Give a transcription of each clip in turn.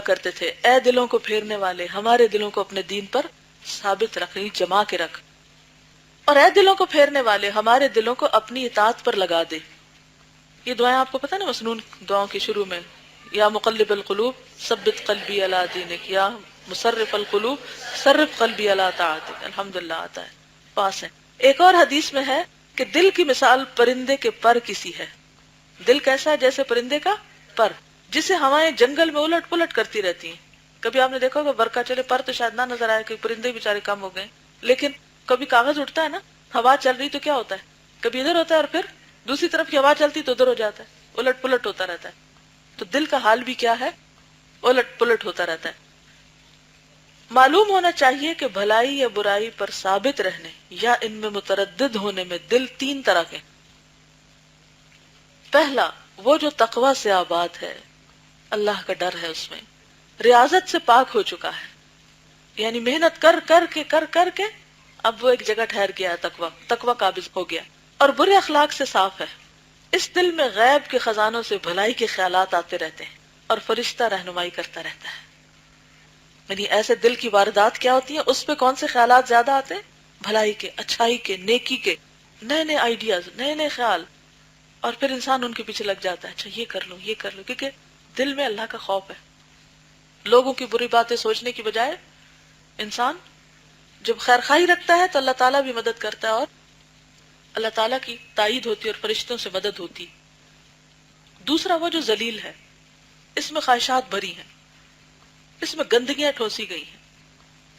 کرتے تھے اے دلوں کو پھیرنے والے ہمارے دلوں کو اپنے دین پر ثابت رکھ، جما کے رکھ، اور اے دلوں کو پھیرنے والے ہمارے دلوں کو اپنی اطاعت پر لگا دے۔ یہ دعائیں آپ کو پتہ نا مسنون دعاؤں کے شروع میں، یا مقلب القلوب ثبت قلبی علی دینک، یا مصرف القلوب صرف قلبی علی طاعتک، الحمدللہ آتا ہے، پاس ہے۔ ایک اور حدیث میں ہے کہ دل کی مثال پرندے کے پر کسی ہے۔ دل کیسا ہے؟ جیسے پرندے کا پر، جسے ہوائیں جنگل میں الٹ پلٹ کرتی رہتی ہیں۔ کبھی آپ نے دیکھا ہوگا برقع چلے، پر تو شاید نہ نظر آئے کہ پرندے بیچارے کم ہو گئے، لیکن کبھی کاغذ اٹھتا ہے نا، ہوا چل رہی تو کیا ہوتا ہے، کبھی ادھر ہوتا ہے اور پھر دوسری طرف کی ہوا چلتی تو ادھر ہو جاتا ہے، الٹ پلٹ ہوتا رہتا ہے۔ تو دل کا حال بھی کیا ہے؟ الٹ پلٹ ہوتا رہتا ہے۔ معلوم ہونا چاہیے کہ بھلائی یا برائی پر ثابت رہنے یا ان میں متردد ہونے میں دل تین طرح کے۔ پہلا، وہ جو تقوی سے آباد ہے، اللہ کا ڈر ہے اس میں، ریاضت سے پاک ہو چکا ہے، یعنی محنت کر کر کے اب وہ ایک جگہ ٹھہر گیا ہے، تقوی قابض ہو گیا، اور برے اخلاق سے صاف ہے۔ اس دل میں غیب کے خزانوں سے بھلائی کے خیالات آتے رہتے ہیں اور فرشتہ رہنمائی کرتا رہتا ہے۔ یعنی ایسے دل کی واردات کیا ہوتی ہیں، اس پہ کون سے خیالات زیادہ آتے ہیں؟ بھلائی کے، اچھائی کے، نیکی کے، نئے نئے آئیڈیاز، نئے نئے خیال، اور پھر انسان ان کے پیچھے لگ جاتا ہے، اچھا یہ کر لوں یہ کر لوں، کیونکہ دل میں اللہ کا خوف ہے۔ لوگوں کی بری باتیں سوچنے کی بجائے انسان جب خیر خواہی رکھتا ہے تو اللہ تعالیٰ بھی مدد کرتا ہے، اور اللہ تعالیٰ کی تائید ہوتی ہے اور فرشتوں سے مدد ہوتی۔ دوسرا، وہ جو ذلیل ہے، اس میں خواہشات بھری ہیں، اس میں گندگیاں ٹھوسی گئی ہیں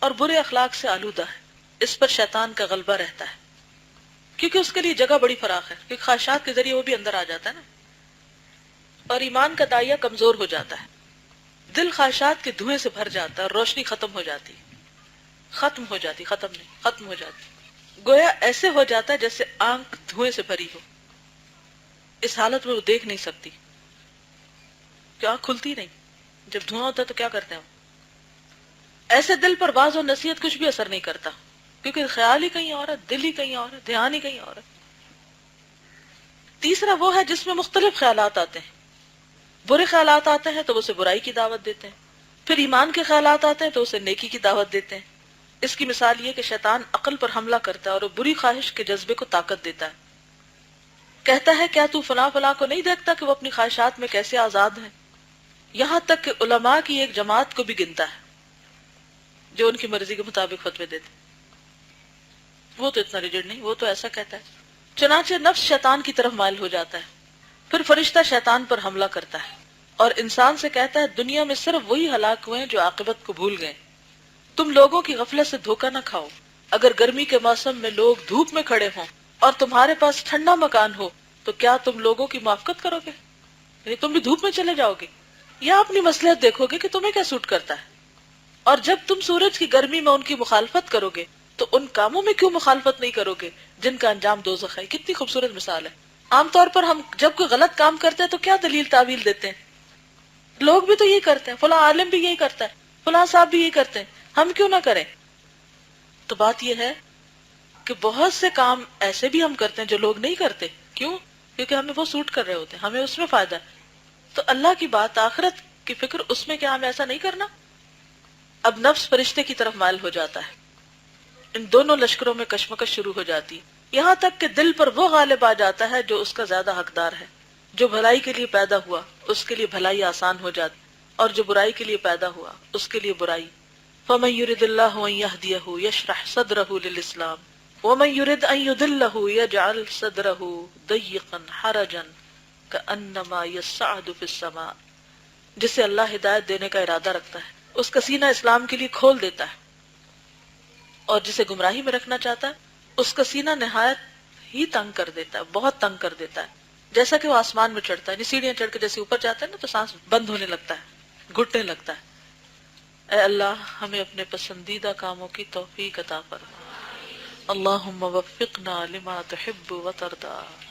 اور برے اخلاق سے آلودہ ہے، اس پر شیطان کا غلبہ رہتا ہے، کیونکہ اس کے لیے جگہ بڑی فراخ ہے، کیونکہ خواہشات کے ذریعے وہ بھی اندر آ جاتا ہے نا، اور ایمان کا دائیا کمزور ہو جاتا ہے۔ دل خواہشات کے دھوئیں سے بھر جاتا ہے اور روشنی ختم ہو جاتی، ختم ہو جاتی، گویا ایسے ہو جاتا ہے جیسے آنکھ دھوئیں سے بھری ہو۔ اس حالت میں وہ دیکھ نہیں سکتی، کہ آنکھ کھلتی نہیں، جب دھواں ہوتا ہے تو کیا کرتے ہیں ہم؟ ایسے دل پر واعظ و نصیحت کچھ بھی اثر نہیں کرتا، کیونکہ خیال ہی کہیں اور ہے، دل ہی کہیں اور ہے، دھیان ہی کہیں اور ہے۔ تیسرا وہ ہے جس میں مختلف خیالات آتے ہیں، برے خیالات آتے ہیں تو اسے برائی کی دعوت دیتے ہیں، پھر ایمان کے خیالات آتے ہیں تو اسے نیکی کی دعوت دیتے ہیں۔ اس کی مثال یہ کہ شیطان عقل پر حملہ کرتا ہے اور وہ بری خواہش کے جذبے کو طاقت دیتا ہے، کہتا ہے کیا تو فلاں فلاں کو نہیں دیکھتا کہ وہ اپنی خواہشات میں کیسے آزاد ہیں؟ یہاں تک کہ علماء کی ایک جماعت کو بھی گنتا ہے جو ان کی مرضی کے مطابق فتوے دیتے، وہ تو اتنا ریجڈ نہیں، وہ تو ایسا کہتا ہے۔ چنانچہ نفس شیطان کی طرف مائل ہو جاتا ہے، پھر فرشتہ شیطان پر حملہ کرتا ہے اور انسان سے کہتا ہے دنیا میں صرف وہی ہلاک ہوئے ہیں جو عاقبت کو بھول گئے، تم لوگوں کی غفلت سے دھوکہ نہ کھاؤ۔ اگر گرمی کے موسم میں لوگ دھوپ میں کھڑے ہوں اور تمہارے پاس ٹھنڈا مکان ہو تو کیا تم لوگوں کی موافقت کرو گے؟ یعنی تم بھی دھوپ میں چلے جاؤ گے، یا اپنی مصلحت دیکھو گے کہ تمہیں کیا سوٹ کرتا ہے؟ اور جب تم سورج کی گرمی میں ان کی مخالفت کرو گے تو ان کاموں میں کیوں مخالفت نہیں کرو گے جن کا انجام دوزخ ہے؟ کتنی خوبصورت مثال ہے۔ عام طور پر ہم جب کوئی غلط کام کرتے ہیں تو کیا دلیل تعویل دیتے ہیں؟ لوگ بھی تو یہی کرتے ہیں، فلاں عالم بھی یہی کرتا ہے، فلاں صاحب بھی یہی کرتے ہیں، ہم کیوں نہ کریں؟ تو بات یہ ہے کہ بہت سے کام ایسے بھی ہم کرتے ہیں جو لوگ نہیں کرتے، کیوں؟ کیونکہ ہمیں وہ سوٹ کر رہے ہوتے ہیں، ہمیں اس میں فائدہ ہے۔ تو اللہ کی بات، آخرت کی فکر، اس میں کیا ہمیں ایسا نہیں کرنا؟ اب نفس فرشتے کی طرف مائل ہو جاتا ہے، ان دونوں لشکروں میں کشمکش شروع ہو جاتی، یہاں تک کہ دل پر وہ غالب آ جاتا ہے جو اس کا زیادہ حقدار ہے۔ جو بھلائی کے لیے پیدا ہوا اس کے لیے بھلائی آسان ہو جاتی، اور جو برائی کے لیے پیدا ہوا اس کے لیے برائی۔ فَمَن يُرِدِ اللَّهُ أَن يَهْدِيَهُ يَشْرَحْ صَدْرَهُ لِلْإِسْلَامِ وَمَن يُرِدْ أَن يُضِلَّهُ يَجْعَلْ صَدْرَهُ ضَيِّقًا حَرَجًا كَأَنَّمَا يَصَّعَّدُ فِي السَّمَاءِ۔ جسے اللہ ہدایت دینے کا ارادہ رکھتا ہے اس کا سینہ اسلام کے لیے کھول دیتا ہے، اور جسے گمراہی میں رکھنا چاہتا ہے اس کا سینہ نہایت ہی تنگ کر دیتا ہے، بہت تنگ کر دیتا ہے، جیسا کہ وہ آسمان میں چڑھتا ہے، سیڑھیاں چڑھ کے جیسے اوپر جاتا ہے نا تو سانس بند ہونے لگتا ہے، گھٹنے لگتا ہے۔ اے اللہ ہمیں اپنے پسندیدہ کاموں کی توفیق عطا فرما، اللہم وفقنا لما تحب وترضى۔